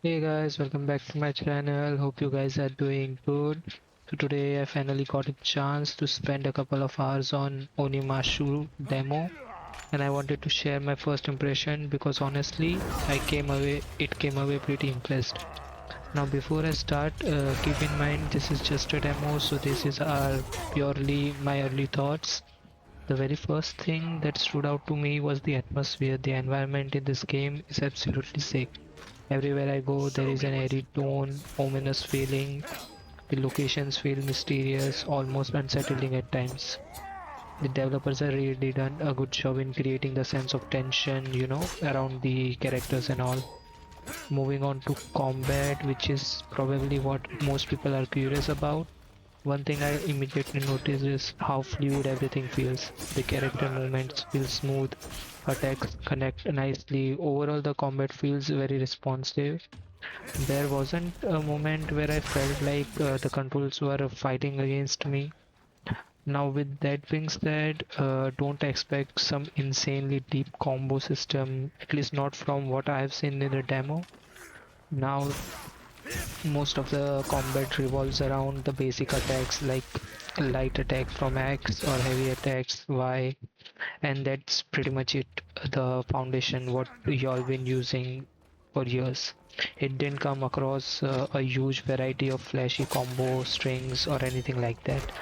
Hey guys, welcome back to my channel. Hope you guys are doing good. So today I finally got a chance to spend a couple of hours on Onimusha demo and I wanted to share my first impression because honestly it came away pretty impressed. Now before I start, keep in mind this is just a demo, so this is our purely my early thoughts. The very first thing that stood out to me was the atmosphere. The environment in this game is absolutely sick. Everywhere I go, there is an airy tone, ominous feeling. The locations feel mysterious, almost unsettling at times. The developers have really done a good job in creating the sense of tension, around the characters and all. Moving on to combat, which is probably what most people are curious about. One thing I immediately notice is how fluid everything feels. The character movements feel smooth, attacks connect nicely. Overall, the combat feels very responsive. There wasn't a moment where I felt like the controls were fighting against me. Now, with that being said, don't expect some insanely deep combo system, at least not from what I have seen in the demo. Now, most of the combat revolves around the basic attacks like light attack from X or heavy attacks Y, and that's pretty much it. The foundation, what y'all been using for years. It didn't come across a huge variety of flashy combo strings or anything like that.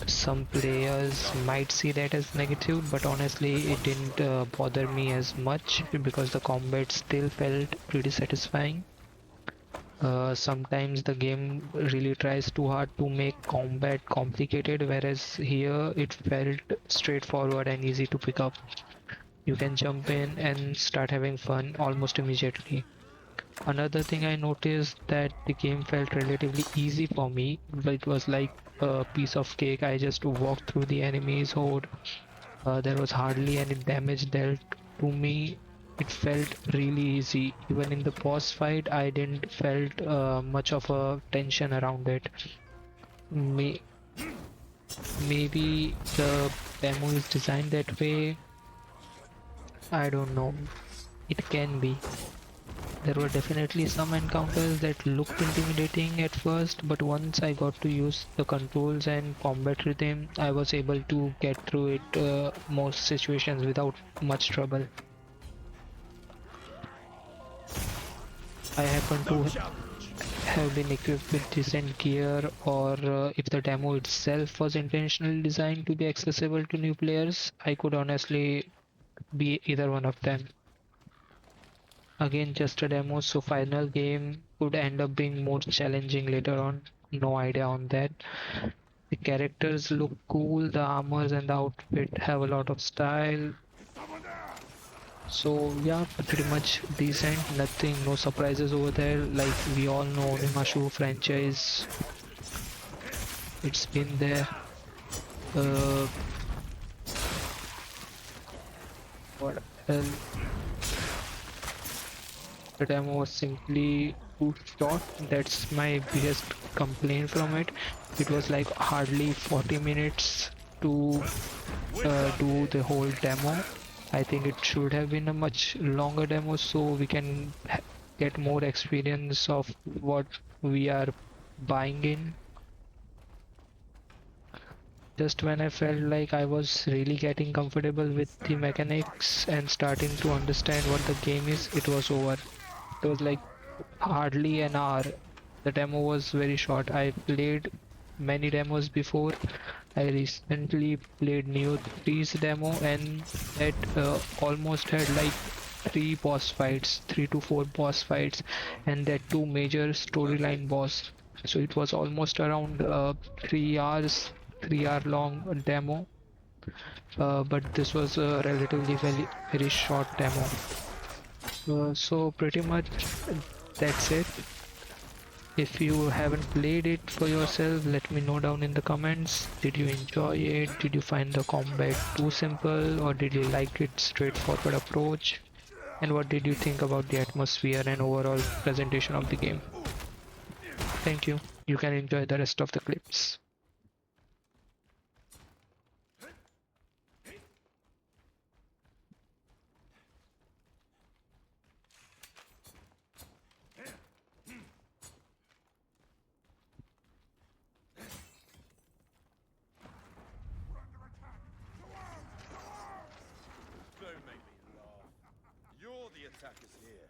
Some players might see that as negative, but honestly, it didn't bother me as much because the combat still felt pretty satisfying. Sometimes the game really tries too hard to make combat complicated, whereas here it felt straightforward and easy to pick up. You can jump in and start having fun almost immediately. Another thing I noticed that the game felt relatively easy for me. It was like a piece of cake. I just walked through the enemy's horde. There was hardly any damage dealt to me. It felt really easy. Even in the boss fight, I didn't felt much of a tension around it. May Maybe the demo is designed that way. I don't know. It can be. There were definitely some encounters that looked intimidating at first, but once I got to use the controls and combat rhythm, I was able to get through it most situations without much trouble. I happen to have been equipped with decent gear, or if the demo itself was intentionally designed to be accessible to new players, I could honestly be either one of them. Again, just a demo, so final game could end up being more challenging later on. No idea on that. The characters look cool, the armors and the outfit have a lot of style. So yeah, pretty much decent. Nothing, no surprises over there. Like we all know, Onimusha franchise, it's been there. Uh, what else? The demo was simply too short. That's my biggest complaint from it. It was like hardly 40 minutes to do the whole demo. I think it should have been a much longer demo so we can get more experience of what we are buying in. Just when I felt like I was really getting comfortable with the mechanics and starting to understand what the game is, it was over. It was like hardly an hour. The demo was very short. I played many demos before. I recently played Neo 3's demo and that almost had like three to four boss fights and that two major storyline boss. So it was almost around 3 hours, 3 hour long demo. But this was a relatively very short demo. So pretty much that's it. If you haven't played it for yourself, let me know down in the comments. Did you enjoy it? Did you find the combat too simple or did you like its straightforward approach? And what did you think about the atmosphere and overall presentation of the game? Thank you. You can enjoy the rest of the clips. attackers here.